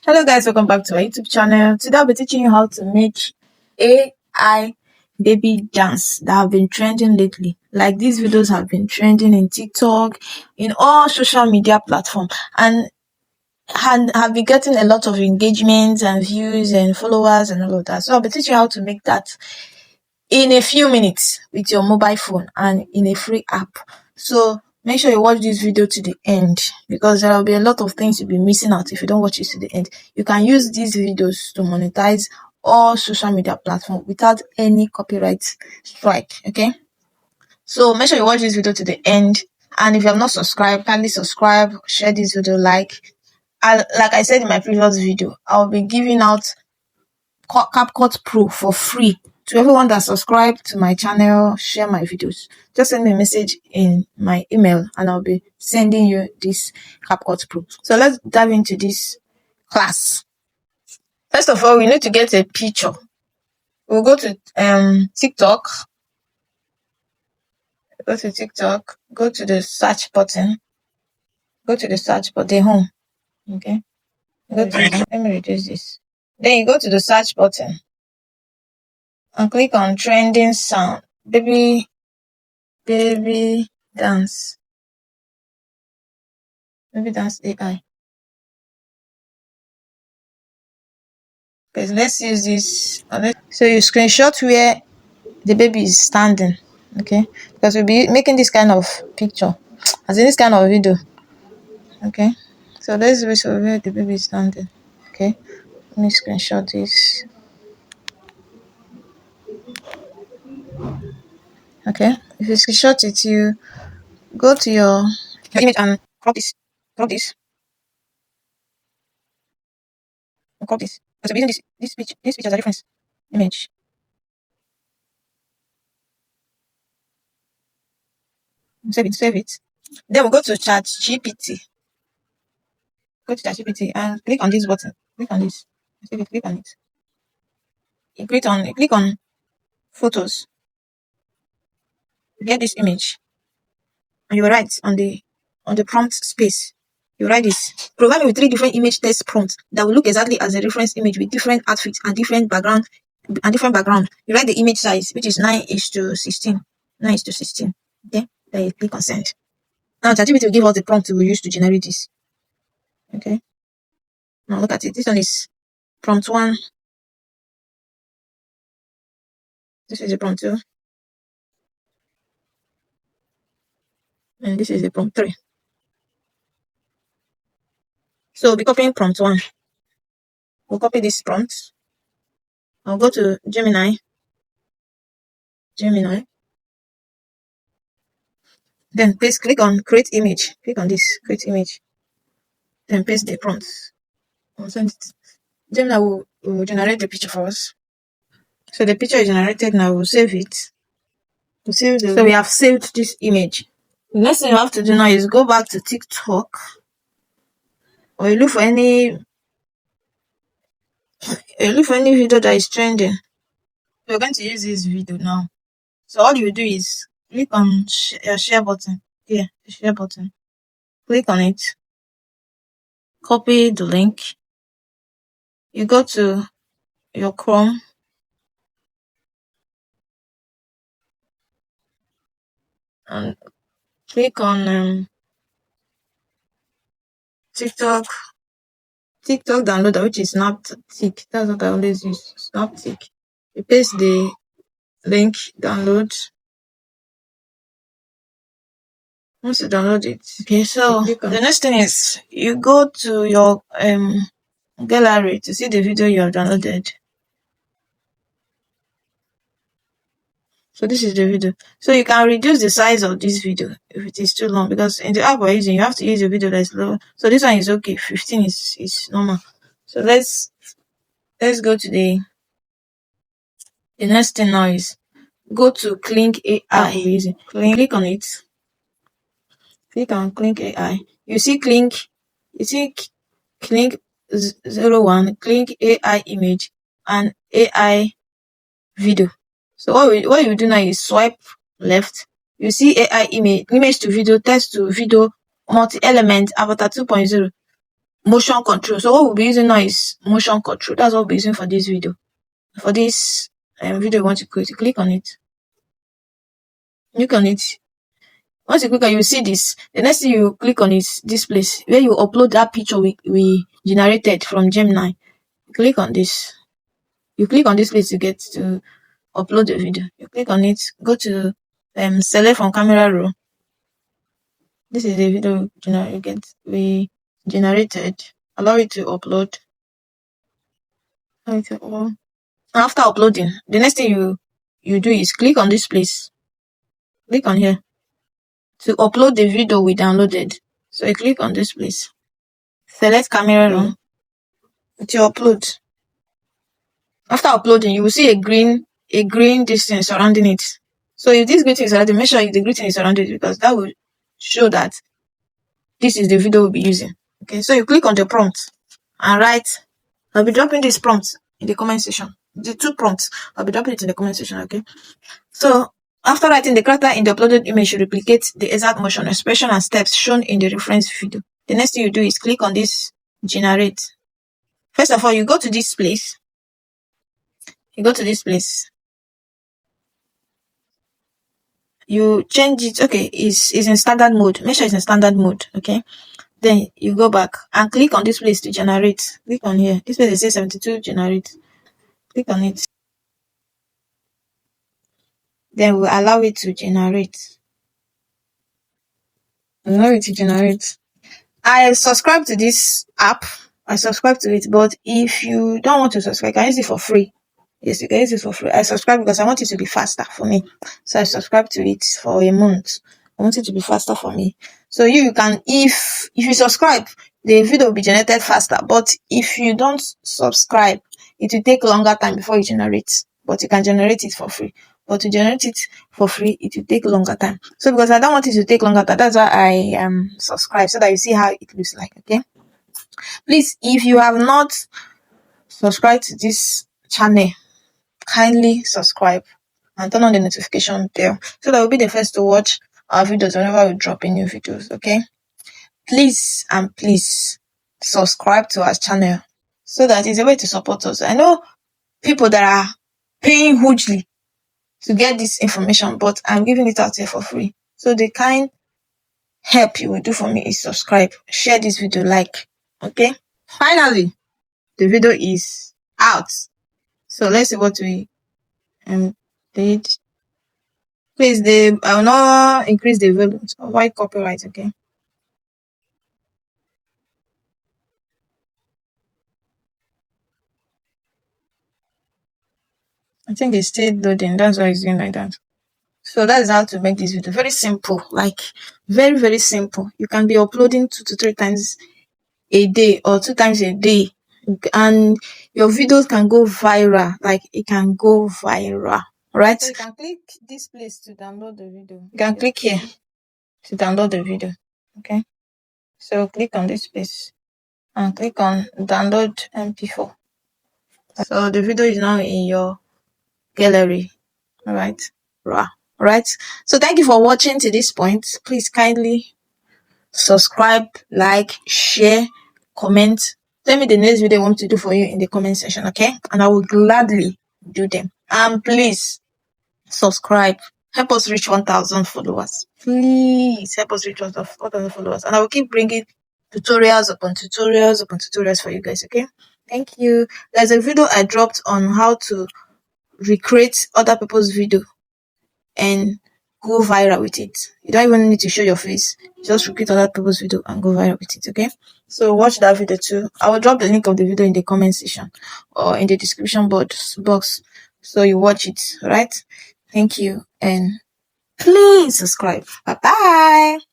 Hello guys, welcome back to our YouTube channel. Today I'll be teaching you how to make AI baby dance that have been trending lately. Like these videos have been trending in TikTok, in all social media platforms, and have been getting a lot of engagement and views and followers and all of that. So I'll be teaching you how to make that in a few minutes with your mobile phone and in a free app. So make sure you watch this video to the end, because there will be a lot of things you'll be missing out if you don't watch it to the end. You can use these videos to monetize all social media platforms without any copyright strike. Okay, so make sure you watch this video to the end, and if you have not subscribed, kindly subscribe, share this video, like I said in my previous video, I'll be giving out CapCut Pro for free to everyone that subscribe to my channel, share my videos. Just send me a message in my email and I'll be sending you this CapCut Pro. So let's dive into this class. First of all, we need to get a picture. We'll go to TikTok. Go to TikTok. Go to the search button. Go to the search button. Home. Okay. Let me reduce this. Then you go to the search button and click on trending sound. Baby dance. Baby dance AI. Okay, let's use this. So you screenshot where the baby is standing. Okay, because we'll be making this kind of picture, as in this kind of video. Okay, so let's wait for where the baby is standing. Okay, let me screenshot this. Okay, if you screenshot it, you go to your image and crop this. Crop this. Crop this. Because we're using this picture as a reference image. Save it. Then we'll go to ChatGPT. Go to ChatGPT and click on this button. Click on this. Click on it. You click on photos. Get this image. And you write on the prompt space. You write this. Provide me with 3 different image test prompts that will look exactly as a reference image with different outfits and different background. You write the image size, which is 9:16. 9:16. Okay. Then you click on send. Now ChatGPT will give us the prompt we will use to generate this. Okay. Now look at it. This one is prompt 1. This is the prompt 2. And this is the prompt 3. So we'll be copying prompt 1. We'll copy this prompt. I'll go to Gemini. Then click on create image. Click on this, create image. Then paste the prompt. I'll send it. Gemini will generate the picture for us. So the picture is generated now. We'll save it. So we have saved this image. The next thing you have to do now is go back to TikTok, or you look for any video that is trending. We're going to use this video now. So all you do is click on share button. Here, the share button. Click on it. Copy the link. You go to your Chrome. And click on TikTok downloader, which is Snaptic. That's what I always use, Snaptic. You paste the link, download. Once you download it, okay, so the next thing is you go to your gallery to see the video you have downloaded. So this is the video. So you can reduce the size of this video if it is too long, because in the app we're using, you have to use a video that is low. So this one is okay. 15 is normal. So let's go to the next thing now is go to Clink AI. Click on it. Click on Clink AI. You see Clink 01, Clink AI image, and AI video. So what you do now is swipe left. You see AI image to video, text to video, multi-element, avatar 2.0. motion control. So what we'll be using now is motion control. That's what we'll be using for this video. For this video you want to create, click on it. Click on it. Once you click on it, you see this. The next thing you click on is this place where you upload that picture we generated from Gemini. Click on this. You click on this place to get to upload the video. You click on it, go to select from camera roll. This is the video we generated. Allow it to upload. After uploading, the next thing you do is click on this place. Click on here to upload the video we downloaded. So you click on this place. Select camera roll to upload. After uploading, you will see a green distance surrounding it. So if this green thing is surrounding, make sure the green thing is surrounded, because that will show that this is the video we'll be using. Okay, so you click on the prompt and write. I'll be dropping this prompt in the comment section. The 2 prompts, I'll be dropping it in the comment section. Okay, so after writing, the character in the uploaded image should replicate the exact motion, expression, and steps shown in the reference video. The next thing you do is click on this generate. First of all, you go to this place. You change it. Okay, it's in standard mode. Make sure it's in standard mode. Okay, then you go back and click on this place to generate. Click on here. This place says 72 generate. Click on it. Then we'll allow it to generate. I subscribe to this app. I subscribe to it, but if you don't want to subscribe, you can use it for free. Yes, you can use it for free. I subscribe because I want it to be faster for me. So I subscribe to it for a month. I want it to be faster for me. So you can, if you subscribe, the video will be generated faster. But if you don't subscribe, it will take longer time before you generate. But you can generate it for free. But to generate it for free, it will take longer time. So because I don't want it to take longer time, that's why I subscribe, so that you see how it looks like. Okay. Please, if you have not subscribed to this channel, kindly subscribe and turn on the notification bell so that you'll be the first to watch our videos whenever we drop in new videos. Okay, please and please subscribe to our channel so that it's a way to support us. I know people that are paying hugely to get this information, but I'm giving it out here for free. So the kind help you will do for me is subscribe, share this video, like. Okay, finally the video is out. So let's see what we did. Please, I will not increase the volume. So why copyright? Okay. I think it's still loading. That's why it's doing like that. So that's how to make this video. Very simple. Like very, very simple. You can be uploading 2 to 3 times a day or 2 times a day, and your videos can go viral. Like it can go viral. Right? So you can click this place to download the video. You can click here to download the video. Okay. So click on this place and click on download MP4. So the video is now in your gallery. All right. Right. So thank you for watching to this point. Please kindly subscribe, like, share, comment. Tell me the next video I want to do for you in the comment section, okay? And I will gladly do them. And please subscribe. Help us reach 1,000 followers. Please help us reach 1,000 followers. And I will keep bringing tutorials upon tutorials for you guys, okay? Thank you. There's a video I dropped on how to recreate other people's video and go viral with it. You don't even need to show your face. Just recreate other people's video and go viral with it, okay? So watch that video too. I will drop the link of the video in the comment section or in the description box so you watch it, right? Thank you, and please subscribe. Bye bye.